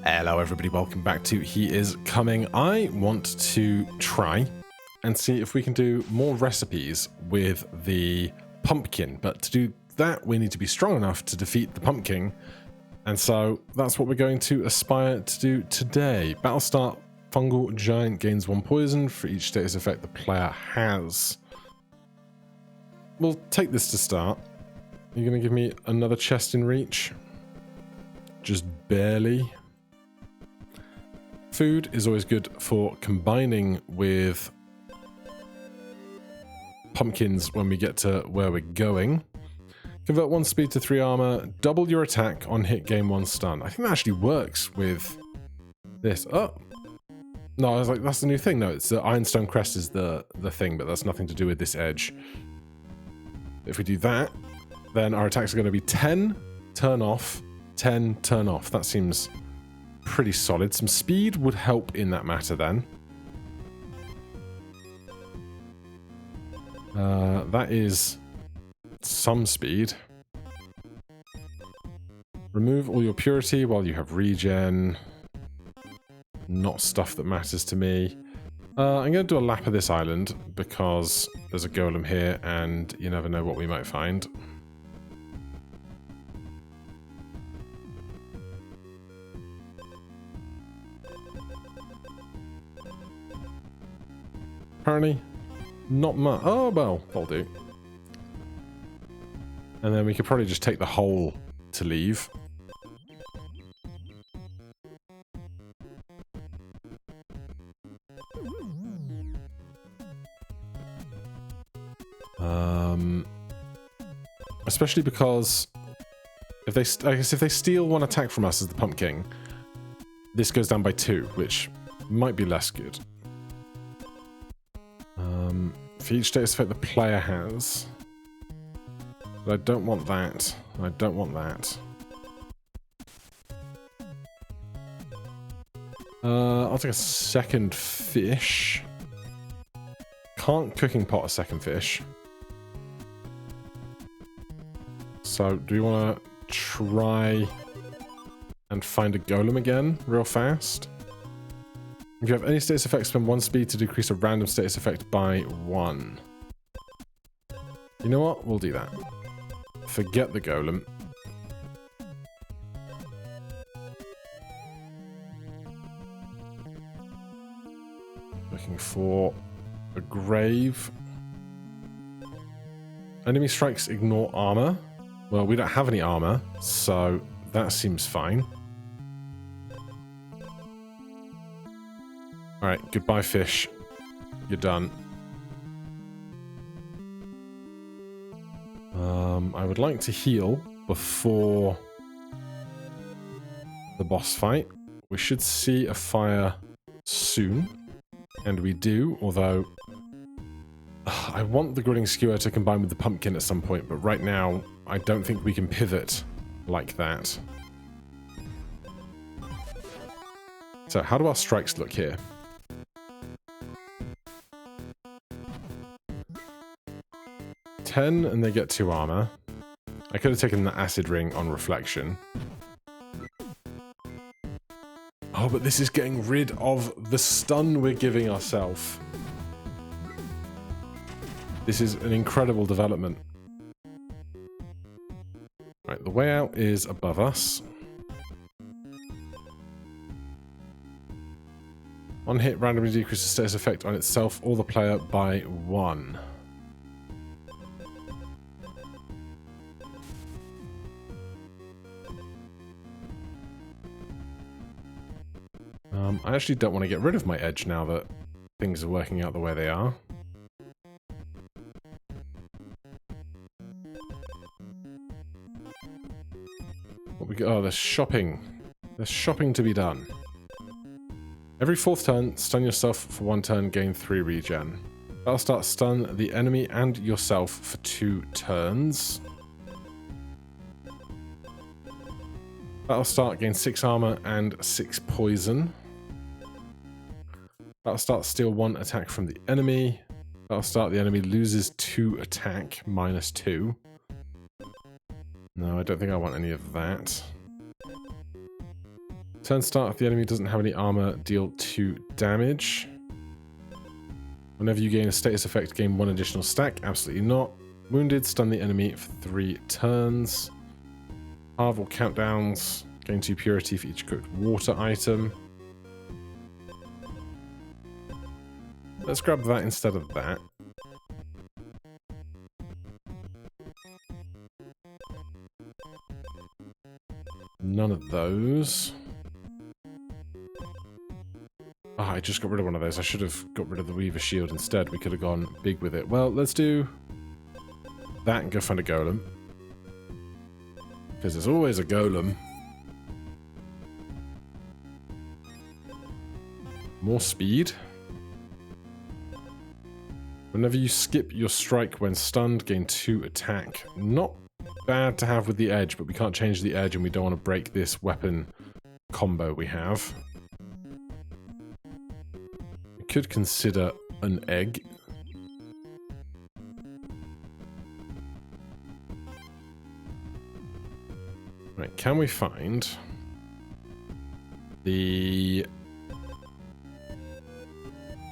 Hello everybody, welcome back to He Is Coming. I want to try and see if we can do more recipes with the pumpkin, but to do that we need to be strong enough to defeat the pumpkin, and so that's what we're going to aspire to do today. Battle start, Fungal Giant gains 1 poison for each status effect the player has. We'll take this to start. You're going to give me another chest in reach? Just barely. Food is always good for combining with pumpkins when we get to where we're going. Convert 1 speed to 3 armor, double your attack on hit, gain 1 stun. I think that actually works with this. Oh! No, I was like, that's the new thing. No, it's the Ironstone Crest is the thing, but that's nothing to do with this edge. If we do that, then our attacks are going to be 10, turn off, 10, turn off. That seems pretty solid. Some speed would help in that matter then. That is some speed. Remove all your purity while you have regen. Not stuff that matters to me. I'm going to do a lap of this island because there's a golem here and you never know what we might find. Apparently, not much. Oh, well, that'll do. And then we could probably just take the hole to leave. Especially because if they, I guess if they steal 1 attack from us as the pumpkin, this goes down by 2, which might be less good. For each status effect the player has. But I don't want that. I don't want that. I'll take a second fish. Can't cooking pot a second fish. So, do you want to try and find a golem again real fast? If you have any status effect, spend 1 speed to decrease a random status effect by 1. You know what? We'll do that. Forget the golem. Looking for a grave. Enemy strikes ignore armor. Well, we don't have any armor, so that seems fine. Alright, goodbye fish. You're done. I would like to heal before the boss fight. We should see a fire soon. And we do, although I want the grilling skewer to combine with the pumpkin at some point, but right now I don't think we can pivot like that. So how do our strikes look here? $10 and they get 2 armor. I could have taken the acid ring on reflection. Oh, but this is getting rid of the stun we're giving ourselves. This is an incredible development. Right, the way out is above us. On hit, randomly decreases status effect on itself or the player by 1. I actually don't want to get rid of my edge now that things are working out the way they are. What we got? Oh, there's shopping. There's shopping to be done. Every 4th turn, stun yourself for 1 turn, gain 3 regen. Battle start, stun the enemy and yourself for 2 turns. Battle start, gain 6 armor and 6 poison. Battle start, steal 1 attack from the enemy. Battle start, the enemy loses 2 attack, -2. No, I don't think I want any of that. Turn start if the enemy doesn't have any armor, deal 2 damage. Whenever you gain a status effect, gain 1 additional stack. Absolutely not. Wounded, stun the enemy for 3 turns. Halve or countdowns. Gain 2 purity for each cooked water item. Let's grab that instead of that. None of those. I just got rid of one of those. I should have got rid of the Weaver Shield instead. We could have gone big with it. Well, let's do that and go find a golem. Because there's always a golem. More speed. Whenever you skip your strike when stunned, gain 2 attack. Not bad to have with the edge, but we can't change the edge and we don't want to break this weapon combo we have. We could consider an egg. Right, can we find the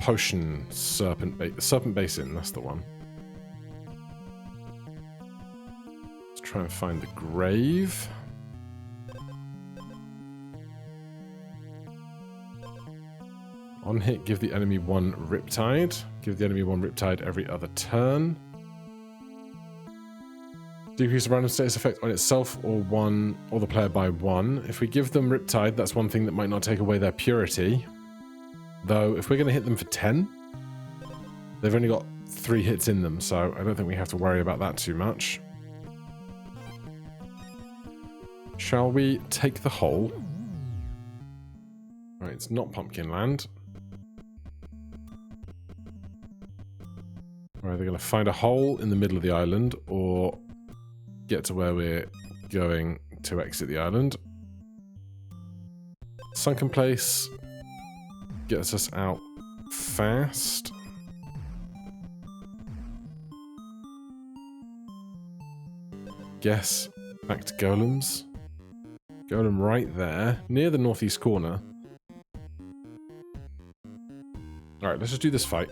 potion serpent basin? That's the one. Let's try and find the grave. On hit, give the enemy 1 riptide. Give the enemy 1 riptide every other turn. Decrease the random status effect on itself or the player by 1. If we give them riptide, that's one thing that might not take away their purity. Though, if we're going to hit them for 10, they've only got 3 hits in them, so I don't think we have to worry about that too much. Shall we take the hole? Right, it's not Pumpkin Land. We're either going to find a hole in the middle of the island or get to where we're going to exit the island. Sunken place gets us out fast. Guess back to golems. Golem right there, near the northeast corner. Alright, let's just do this fight.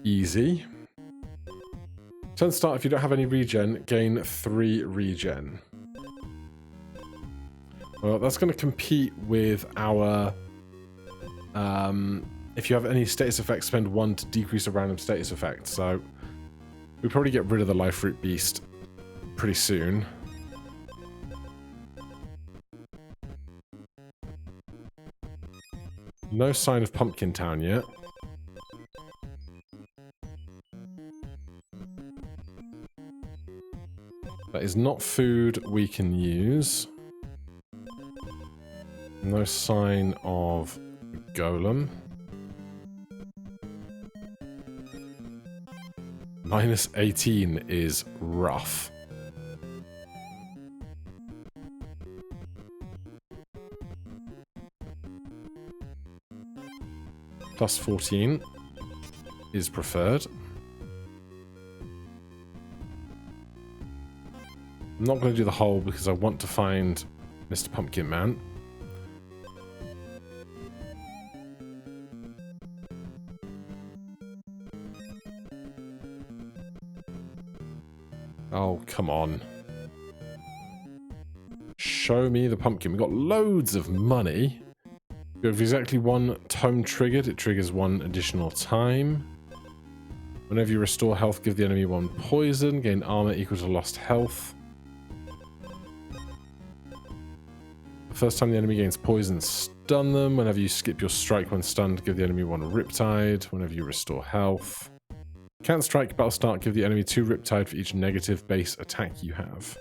Easy. Turn start, if you don't have any regen, gain 3 regen. Well, that's going to compete with our... if you have any status effects, spend 1 to decrease a random status effect. So, we'll probably get rid of the Life Root Beast pretty soon. No sign of Pumpkin Town yet. That is not food we can use. No sign of golem. -18 is rough. +14 is preferred. I'm not going to do the hole because I want to find Mr. Pumpkin Man. Oh, come on. Show me the pumpkin. We've got loads of money. We have exactly 1 tome triggered. It triggers 1 additional time. Whenever you restore health, give the enemy 1 poison. Gain armor equal to lost health. The first time the enemy gains poison, stun them. Whenever you skip your strike when stunned, give the enemy 1 riptide. Whenever you restore health. Can't strike, battle start, give the enemy 2 riptide for each negative base attack you have.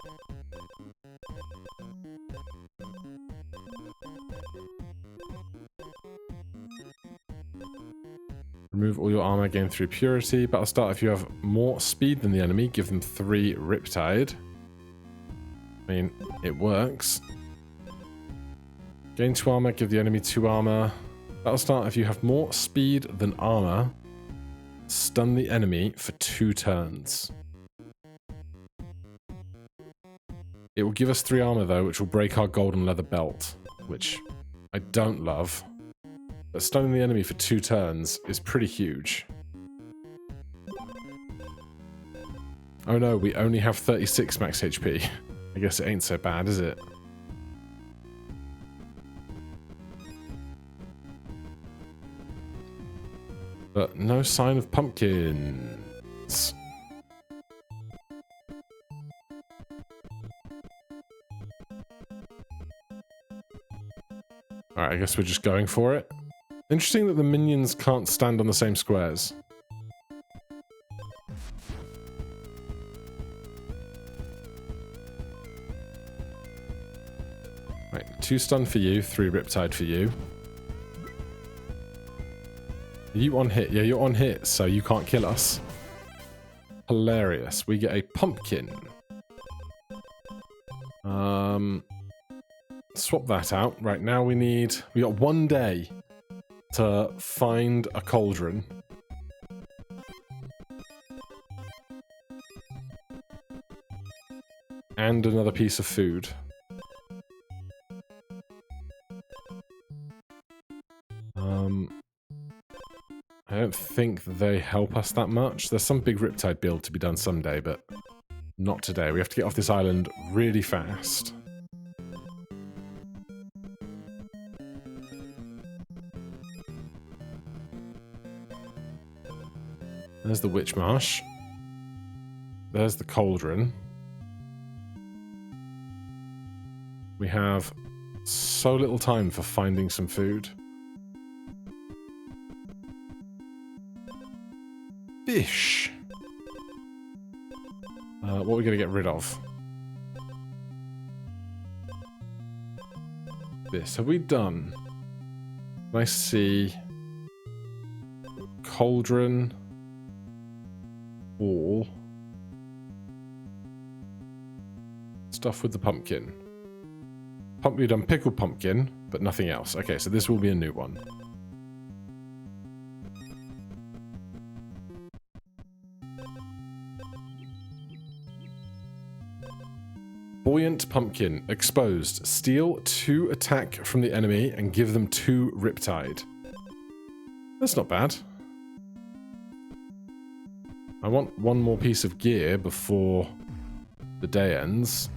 Remove all your armor, gain 3 purity. Battle start, if you have more speed than the enemy, give them 3 riptide. I mean, it works. Gain 2 armor, give the enemy 2 armor. Battle start, if you have more speed than armor, Stun the enemy for 2 turns. It will give us 3 armor though, which will break our golden leather belt, which I don't love. But stunning the enemy for 2 turns is pretty huge. Oh no, we only have 36 max HP. I guess it ain't so bad, is it? But no sign of pumpkins. Alright, I guess we're just going for it. Interesting that the minions can't stand on the same squares. Right, 2 stun for you, 3 riptide for you. Are you on hit? Yeah, you're on hit, so you can't kill us. Hilarious. We get a pumpkin. Swap that out. Right, now we got 1 day to find a cauldron. And another piece of food. I don't think they help us that much. There's some big riptide build to be done someday, but not today. We have to get off this island really fast. There's the witch marsh. There's the cauldron. We have so little time for finding some food. Fish. What are we going to get rid of? This. Have we done? Can I see? Cauldron. All. Stuff with the pumpkin. We've done pickled pumpkin, but nothing else. Okay, so this will be a new one. Buoyant pumpkin. Exposed. Steal 2 attack from the enemy and give them 2 riptide. That's not bad. I want 1 more piece of gear before the day ends.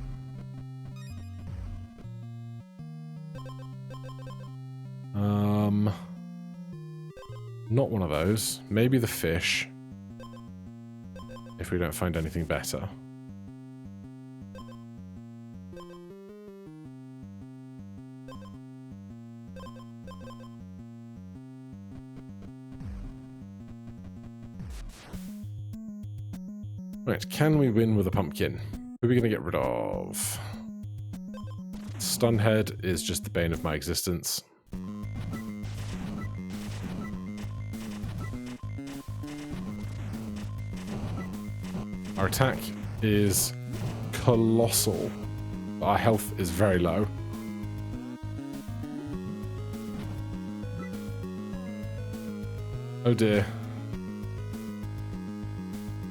Not one of those. Maybe the fish. If we don't find anything better. Right, can we win with a pumpkin? Who are we going to get rid of? Stunhead is just the bane of my existence. Our attack is colossal. Our health is very low. Oh dear.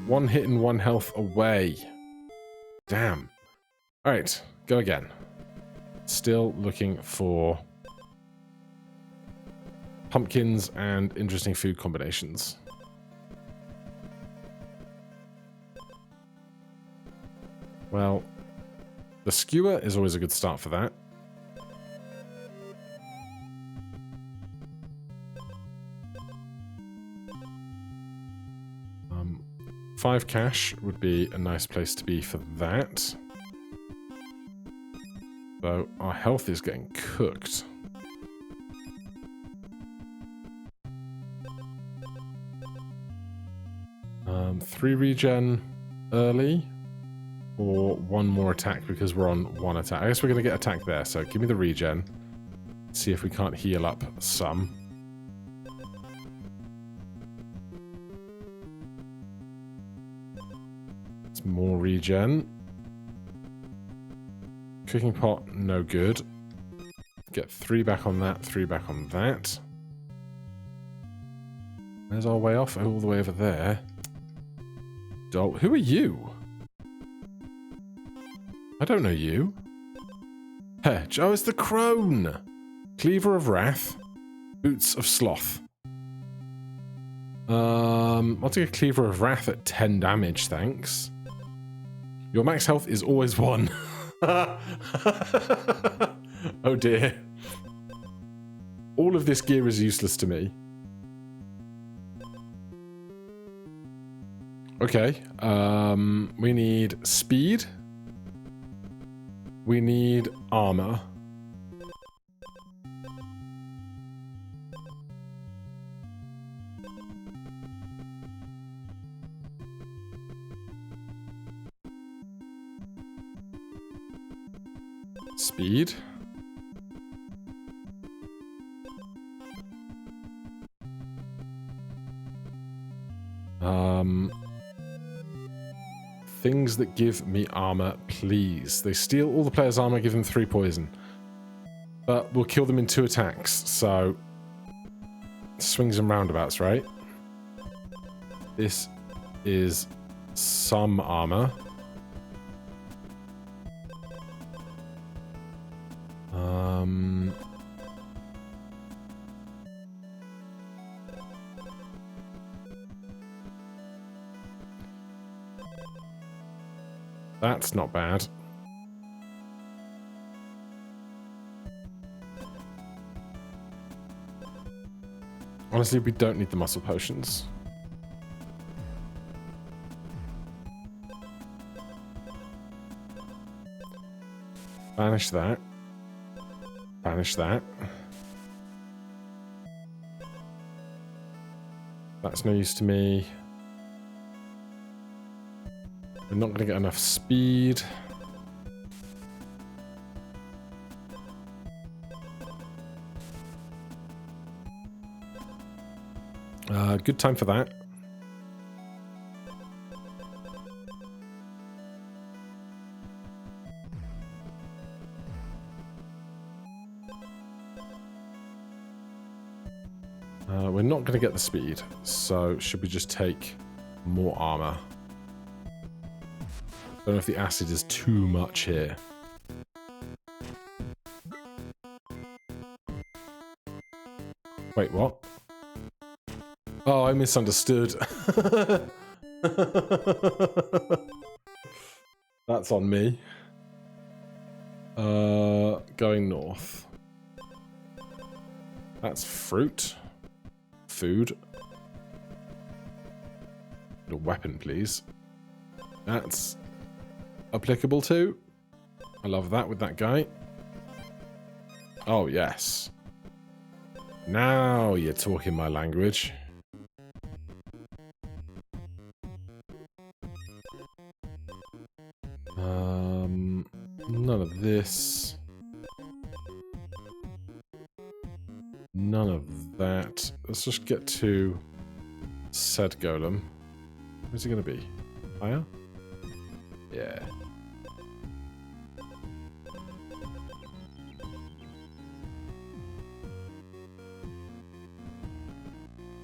1 hit and 1 health away. Damn. Alright, go again. Still looking for pumpkins and interesting food combinations. Well, the skewer is always a good start for that. $5 cash would be a nice place to be for that. So our health is getting cooked. Three regen early, or 1 more attack because we're on 1 attack. I guess we're going to get attack there, so give me the regen. See if we can't heal up some. It's more regen. Cooking pot, no good. Get 3 back on that, 3 back on that. There's our way off, all the way over there. Who are you? I don't know you. Hedge. Oh, it's the crone. Cleaver of Wrath. Boots of Sloth. I'll take a Cleaver of Wrath at 10 damage, thanks. Your max health is always 1. Oh dear. All of this gear is useless to me. Okay, we need speed. We need armor. Speed. Things that give me armor, please. They steal all the players' armor, give them 3 poison. But we'll kill them in 2 attacks, so... swings and roundabouts, right? This is some armor. That's not bad. Honestly, we don't need the muscle potions. Banish that. Banish that. That's no use to me. We're not going to get enough speed. Good time for that. We're not going to get the speed, so should we just take more armor? Don't know if the acid is too much here. Wait, what? Oh, I misunderstood. That's on me. Going north. That's fruit. Food. A weapon, please. That's applicable too. I love that with that guy. Oh, yes. Now you're talking my language. None of this. None of that. Let's just get to said golem. Where's he going to be? Higher? Yeah.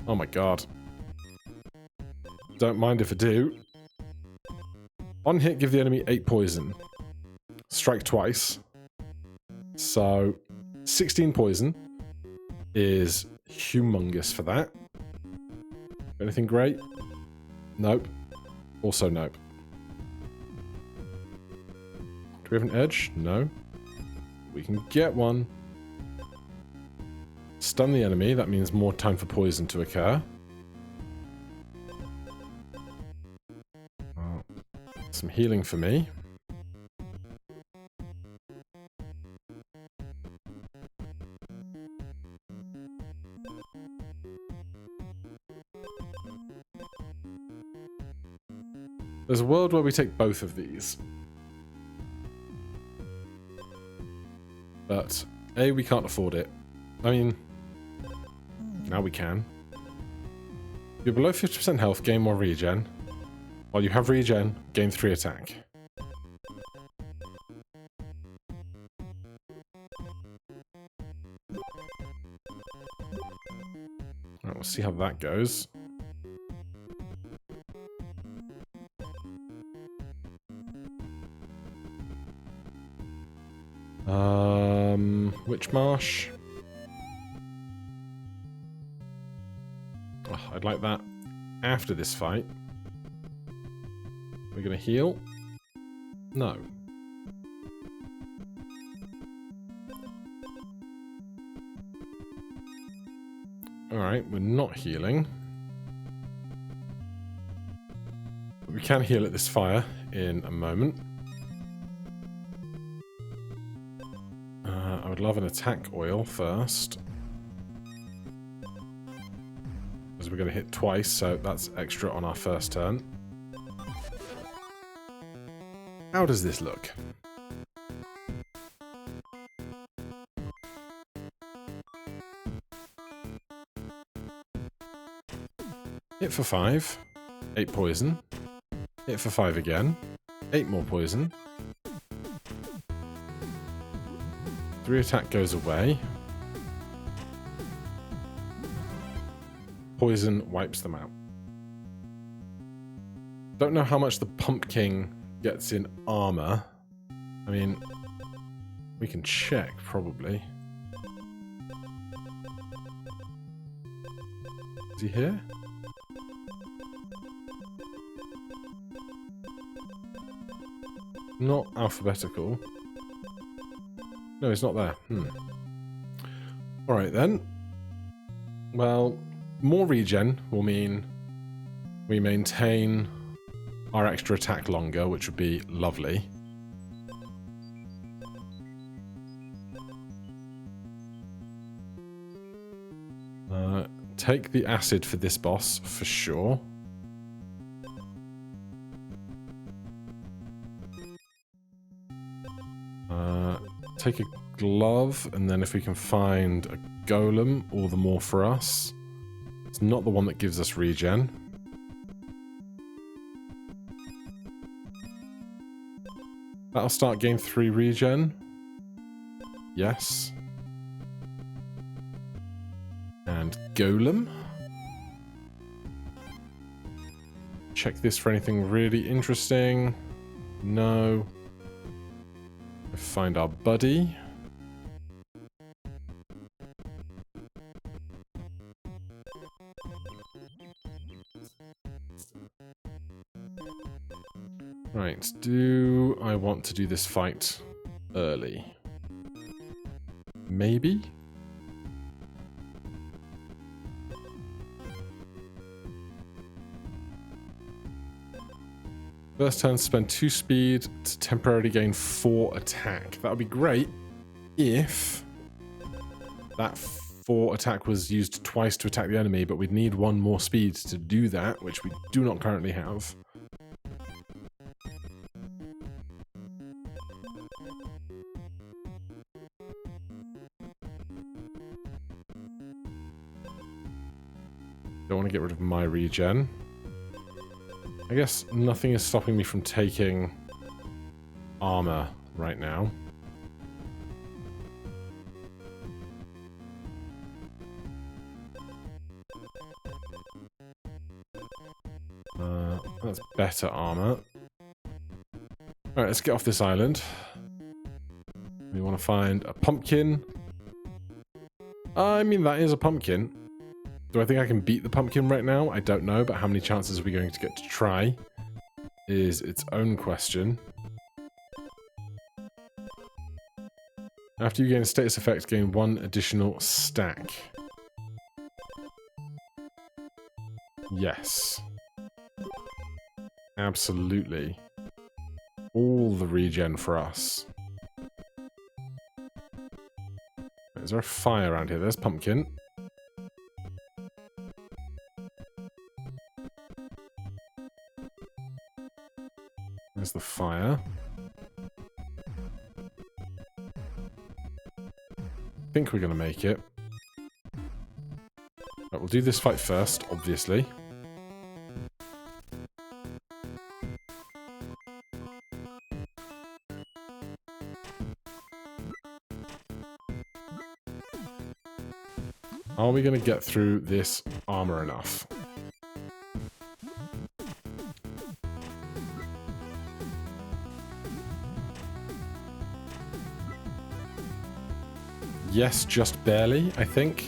Oh my god. Don't mind if I do. On hit, give the enemy 8 poison. Strike twice. So, 16 poison is humongous for that. Anything great? Nope. Also nope. Do we have an edge? No. We can get one. Stun the enemy, that means more time for poison to occur. Some healing for me. There's a world where we take both of these. But, A, we can't afford it. I mean, now we can. You're below 50% health, gain more regen. While you have regen, gain 3 attack. Right, we'll see how that goes. Witch Marsh. Oh, I'd like that after this fight. We're gonna heal? No. Alright, we're not healing. We can heal at this fire in a moment. I would love an attack oil first. Because we're going to hit twice, so that's extra on our first turn. How does this look? Hit for 5. 8 poison. Hit for 5 again. 8 more poison. 3 attack goes away. Poison wipes them out. Don't know how much the pumpkin gets in armor. I mean, we can check, probably. Is he here? Not alphabetical. No, he's not there. Alright then. Well, more regen will mean we maintain our extra attack longer, which would be lovely. Take the acid for this boss, for sure. Take a glove, and then if we can find a golem, all the more for us. It's not the one that gives us regen. That'll start game 3 regen. Yes. And golem. Check this for anything really interesting. No. Find our buddy. Right, do I want to do this fight early? Maybe? First turn, spend 2 speed to temporarily gain 4 attack. That would be great if that 4 attack was used twice to attack the enemy, but we'd need 1 more speed to do that, which we do not currently have. Don't want to get rid of my regen. I guess nothing is stopping me from taking armor right now. That's better armor. Alright, let's get off this island. We want to find a pumpkin. I mean, that is a pumpkin. Do I think I can beat the pumpkin right now? I don't know, but how many chances are we going to get to try is its own question. After you gain a status effect, gain 1 additional stack. Yes. Absolutely. All the regen for us. Is there a fire around here? There's pumpkin. There's the fire. I think we're going to make it. Right, we'll do this fight first, obviously. Are we going to get through this armor enough? Yes, just barely, I think.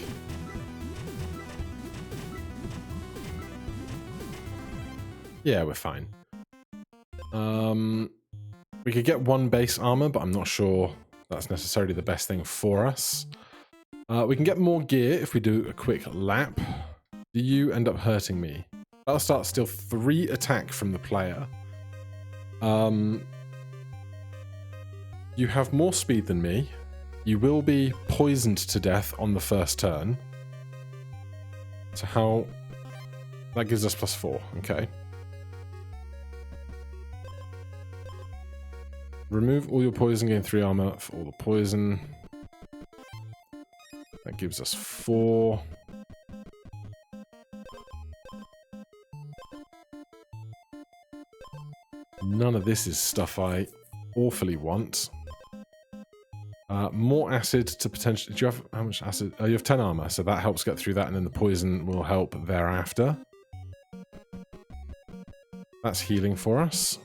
Yeah, we're fine. We could get one base armor, but I'm not sure that's necessarily the best thing for us. We can get more gear if we do a quick lap. Do you end up hurting me? That'll start still 3 attack from the player. You have more speed than me. You will be poisoned to death on the first turn. So how... That gives us +4, okay. Remove all your poison, gain 3 armor for all the poison. That gives us 4. None of this is stuff I awfully want. More acid to potentially... Do you have... How much acid? Oh, you have 10 armor, so that helps get through that, and then the poison will help thereafter. That's healing for us.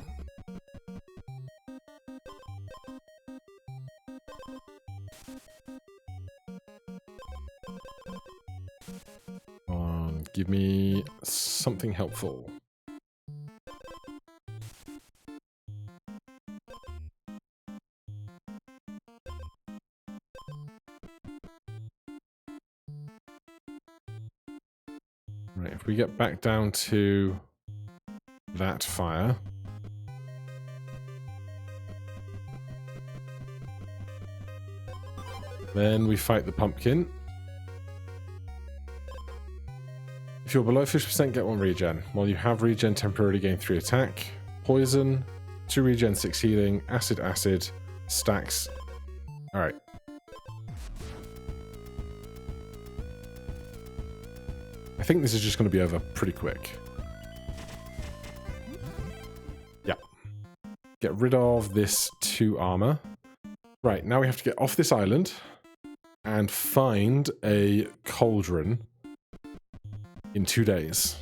Give me something helpful. Right, if we get back down to that fire. Then we fight the pumpkin. If you're below 50%, get 1 regen. While you have regen, temporarily gain 3 attack. Poison, 2 regen, 6 healing. Acid, acid, stacks. Alright. I think this is just going to be over pretty quick. Yeah. Get rid of this 2 armor. Right, now we have to get off this island and find a cauldron in 2 days.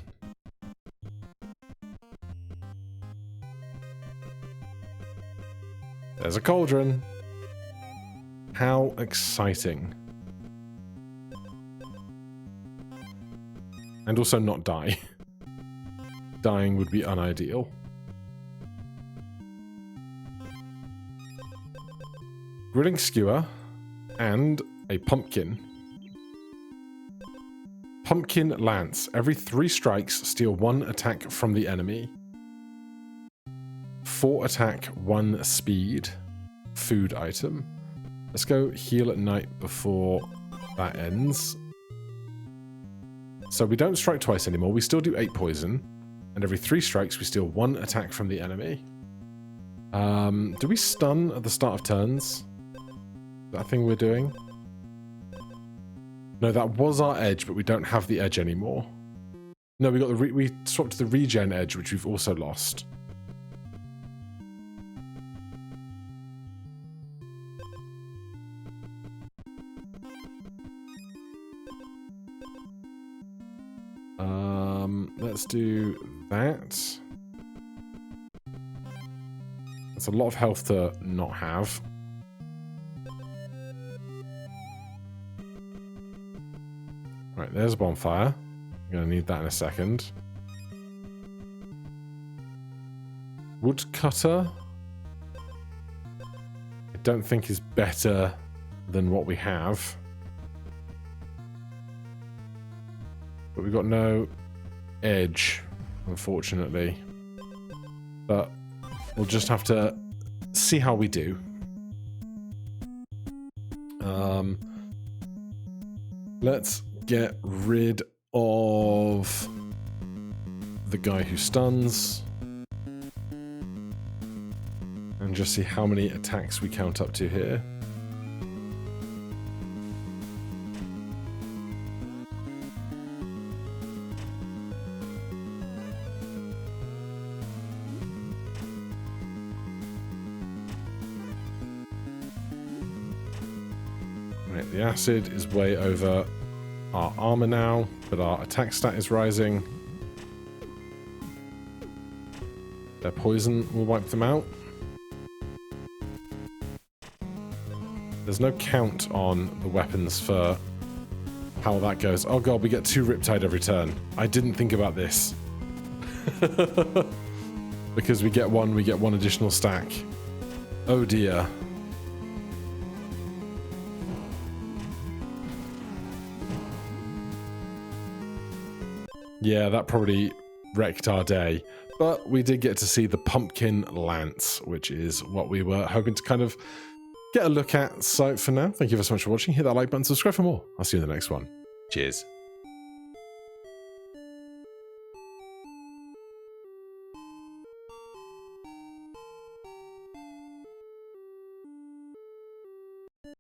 There's a cauldron. How exciting. And also not die. Dying would be unideal. Grilling skewer and a pumpkin. Pumpkin lance. Every 3 strikes, steal 1 attack from the enemy. 4 attack, 1 speed. Food item. Let's go heal at night before that ends. So we don't strike twice anymore. We still do 8 poison. And every 3 strikes, we steal 1 attack from the enemy. Do we stun at the start of turns? That thing we're doing? No, that was our edge, but we don't have the edge anymore. No, we got we swapped to the regen edge, which we've also lost. Let's do that. That's a lot of health to not have. Right, there's a bonfire. I'm going to need that in a second. Woodcutter, I don't think is better than what we have. But we've got no edge, unfortunately. But we'll just have to see how we do. Let's get rid of the guy who stuns. And just see how many attacks we count up to here. Right, the acid is way over our armor now, but our attack stat is rising. Their poison will wipe them out. There's no count on the weapons for how that goes. Oh god, we get 2 Riptide every turn. I didn't think about this. Because we get one additional stack. Oh dear. Yeah, that probably wrecked our day. But we did get to see the Pumpkin Lance, which is what we were hoping to kind of get a look at. So for now, thank you so much for watching. Hit that like button, subscribe for more. I'll see you in the next one. Cheers.